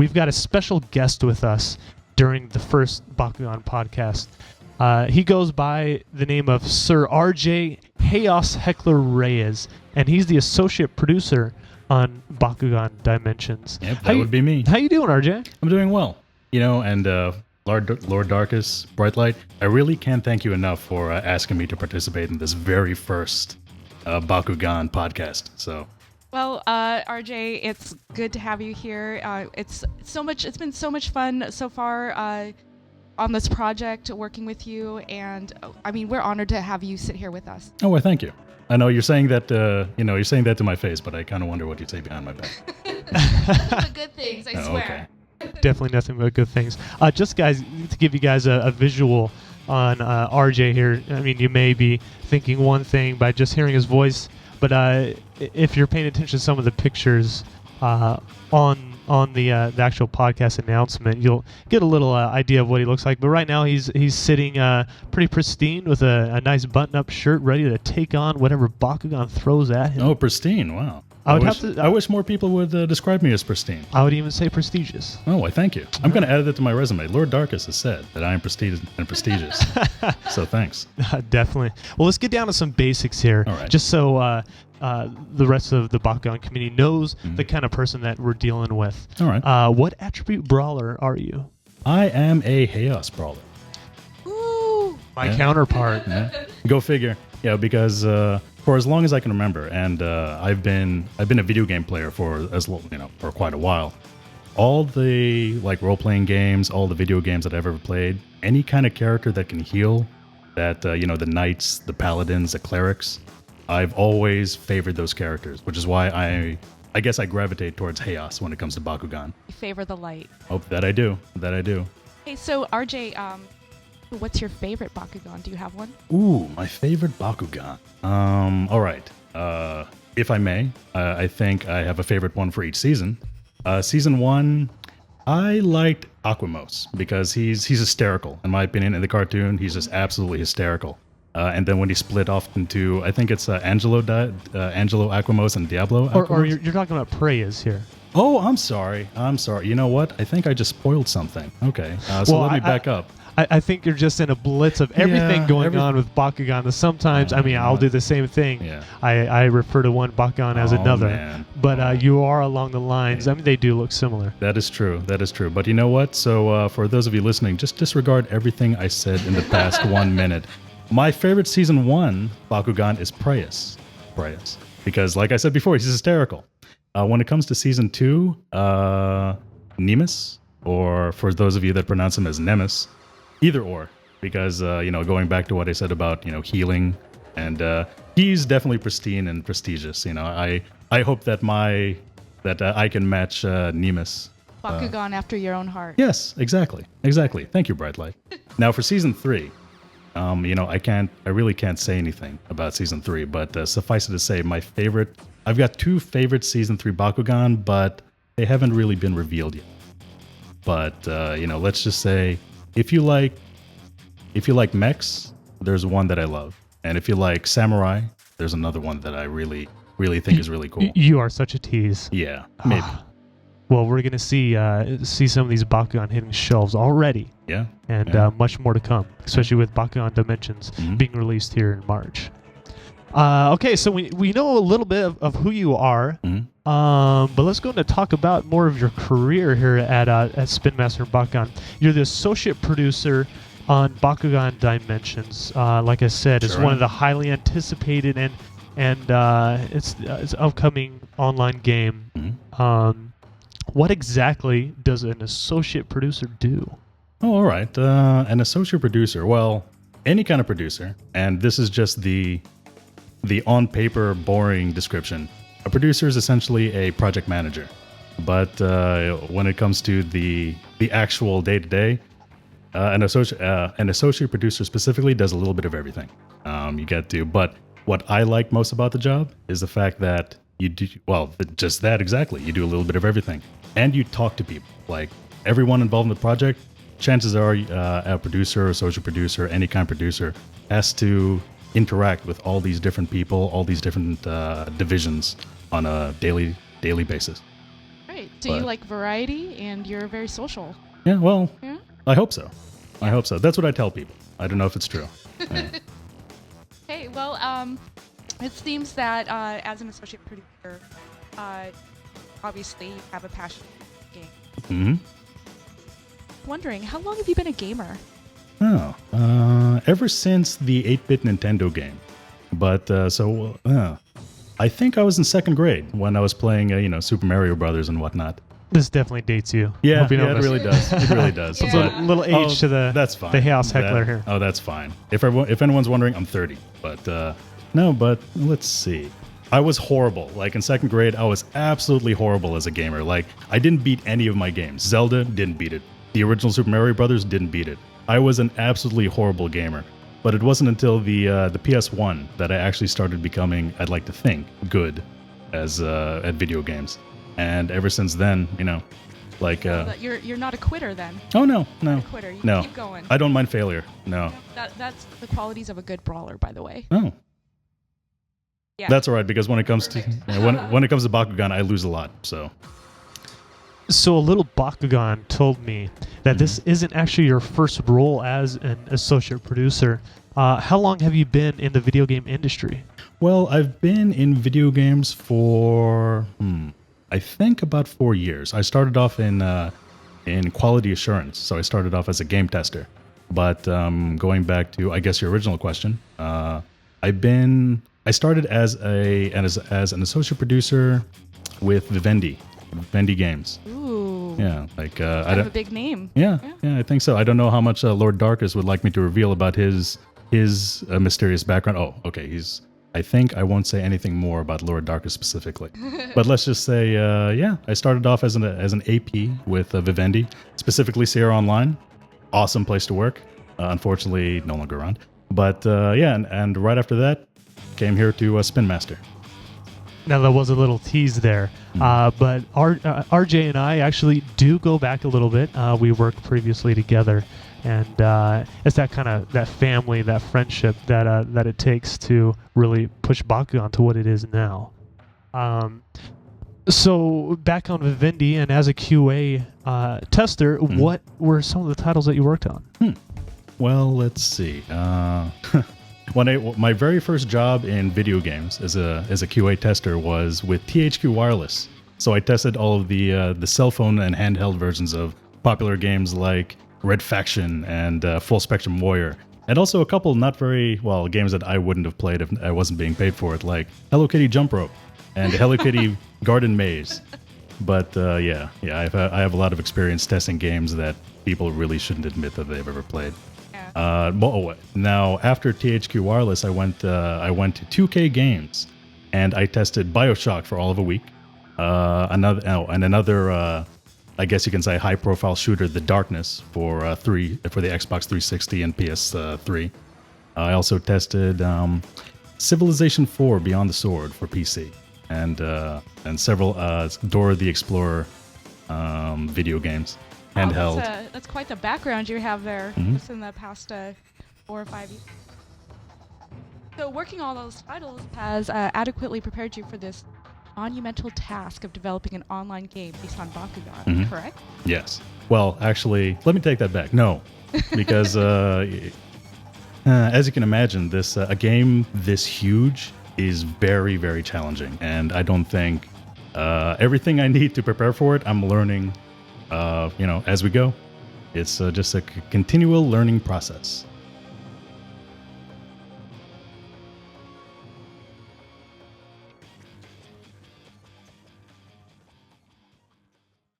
we've got a special guest with us during the first Bakugan podcast. He goes by the name of Sir RJ Chaos Heckler Reyes, and he's the associate producer on Bakugan Dimensions. Yep, that would be me. How you doing, RJ? I'm doing well. And Lord Darkus, Bright Light, I really can't thank you enough for asking me to participate in this very first Bakugan podcast. So, well, RJ, it's good to have you here. It's been so much fun so far on this project, working with you, and I mean, we're honored to have you sit here with us. Oh, well, thank you. I know you're saying that. You're saying that to my face, but I kind of wonder what you'd say behind my back. The good things, I swear. Okay. Definitely nothing but good things. Just guys, to give you guys a visual on RJ here. I mean, you may be thinking one thing by just hearing his voice, but if you're paying attention to some of the pictures on the actual podcast announcement, you'll get a little idea of what he looks like. But right now, he's sitting pretty pristine with a nice button-up shirt, ready to take on whatever Bakugan throws at him. Oh, pristine! Wow. I wish more people would describe me as pristine. I would even say prestigious. Oh, why, thank you. I'm going to add that to my resume. Lord Darkus has said that I am prestigious and prestigious. So thanks. Definitely. Well, let's get down to some basics here. All right. Just so the rest of the Bakugan community knows the kind of person that we're dealing with. All right. What attribute brawler are you? I am a Chaos Brawler. Ooh. My counterpart. Yeah. Go figure. Yeah, because for as long as I can remember, and I've been a video game player for for quite a while. All the role-playing games, all the video games that I've ever played, any kind of character that can heal, that the knights, the paladins, the clerics, I've always favored those characters, which is why I guess I gravitate towards Chaos when it comes to Bakugan. You favor the light. Oh, that I do. Hey, so RJ, what's your favorite Bakugan? Do you have one? Ooh, my favorite Bakugan. All right. If I may, I think I have a favorite one for each season. Season 1, I liked Aquamos because he's hysterical. In my opinion, in the cartoon, he's just absolutely hysterical. And then when he split off into, I think it's Angelo Aquamos and Diablo Aquamos. Or you're talking about Reyes here. Oh, I'm sorry. You know what? I think I just spoiled something. Okay, so let me back up. I think you're just in a blitz of everything going on with Bakugan. Sometimes, I'll do the same thing. Yeah. I refer to one Bakugan as another. Man. But you are along the lines. They do look similar. That is true. But you know what? So for those of you listening, just disregard everything I said in the past 1 minute. My favorite season 1 Bakugan is Reyes. Because like I said before, he's hysterical. When it comes to season 2, Nemes, or for those of you that pronounce him as Nemes, either or, because going back to what I said about healing, and he's definitely pristine and prestigious. I hope that I can match Nemes. Bakugan after your own heart. Yes, exactly. Thank you, Bright Light. Now for season 3, I really can't say anything about season 3, but suffice it to say, I've got 2 favorite season 3 Bakugan, but they haven't really been revealed yet. But let's just say, if you like mechs, there's one that I love, and if you like samurai, there's another one that I really think is really cool. You are such a tease. Yeah, maybe. Well, we're gonna see some of these Bakugan hitting shelves already. Yeah, and much more to come, especially with Bakugan Dimensions being released here in March. Okay, so we know a little bit of who you are, but let's go into talk about more of your career here at Spin Master Bakugan. You're the associate producer on Bakugan Dimensions. Like I said, it's one of the highly anticipated and it's upcoming online game. What exactly does an associate producer do? Oh, all right. An associate producer. Well, any kind of producer, and this is just the on paper boring description. A producer is essentially a project manager, but when it comes to the actual day to day, an associate producer specifically does a little bit of everything. You get to, but what I like most about the job is the fact that you do just that exactly. You do a little bit of everything, and you talk to people. Like everyone involved in the project, chances are a producer, associate producer, any kind of producer has to interact with all these different people, all these different divisions on a daily basis. Right. So you like variety, and you're very social. Yeah, well, Yeah? I hope so. I hope so. That's what I tell people. I don't know if it's true. Yeah. Okay, well, it seems that as an associate producer, obviously you have a passion for the game. Wondering, how long have you been a gamer? Ever since the 8-bit Nintendo game. But I think I was in second grade when I was playing, Super Mario Brothers and whatnot. This definitely dates you. Yeah, Hope you know it this. really does. It really does. Yeah. But, Little age to the that's fine. the house heckler here. Oh, that's fine. If anyone's wondering, I'm 30. But no, but let's see. I was horrible. Like in second grade, I was absolutely horrible as a gamer. Like I didn't beat any of my games. Zelda didn't beat it. The original Super Mario Brothers didn't beat it. I was an absolutely horrible gamer. But it wasn't until the PS1 that I actually started becoming, I'd like to think, good as at video games. And ever since then, like You're not a quitter then. oh no, A quitter. You no, keep going. I don't mind failure. No. That's the qualities of a good brawler, by the way. Oh, Yeah. that's all right. Because when it comes to when it comes to Bakugan, I lose a lot. So So a little Bakugan told me that this isn't actually your first role as an associate producer. How long have you been in the video game industry? well, I've been in video games for I think about 4 years. I started off in quality assurance, so I started off as a game tester. But going back to, I guess, your original question, I started as an associate producer with Vivendi Games. Ooh. Yeah, like Kind I of a don't. big name. Yeah, I think so. I don't know how much Lord Darkus would like me to reveal about his mysterious background. Oh, okay. I think I won't say anything more about Lord Darkus specifically, but let's just say, I started off as an AP with Vivendi, specifically Sierra Online. Awesome place to work. Unfortunately, no longer around. But and right after that, came here to Spin Master. Now, that was a little tease there, but RJ and I actually do go back a little bit. We worked previously together, and it's that kind of that family, that friendship that it takes to really push Bakugan to what it is now. So back on Vivendi, and as a QA tester, what were some of the titles that you worked on? Well, let's see. My very first job in video games as a QA tester was with THQ Wireless. So I tested all of the cell phone and handheld versions of popular games like Red Faction and Full Spectrum Warrior, and also a couple not very well games that I wouldn't have played if I wasn't being paid for it, like Hello Kitty Jump Rope and Hello Kitty Garden Maze. But I have a lot of experience testing games that people really shouldn't admit that they've ever played. Now, after THQ Wireless, I went to 2K Games, and I tested BioShock for all of a week. Another, I guess you can say, high-profile shooter, The Darkness, for the Xbox 360 and PS3. I also tested Civilization 4: Beyond the Sword for PC, and several Dora the Explorer video games. Handheld. That's quite the background you have there, just in the past 4 or 5 years. So working all those titles has adequately prepared you for this monumental task of developing an online game based on Bakugan, correct? Yes. Well, actually, let me take that back. No, because as you can imagine, a game this huge is very, very challenging, and I don't think everything I need to prepare for it, I'm learning. As we go. It's just a continual learning process.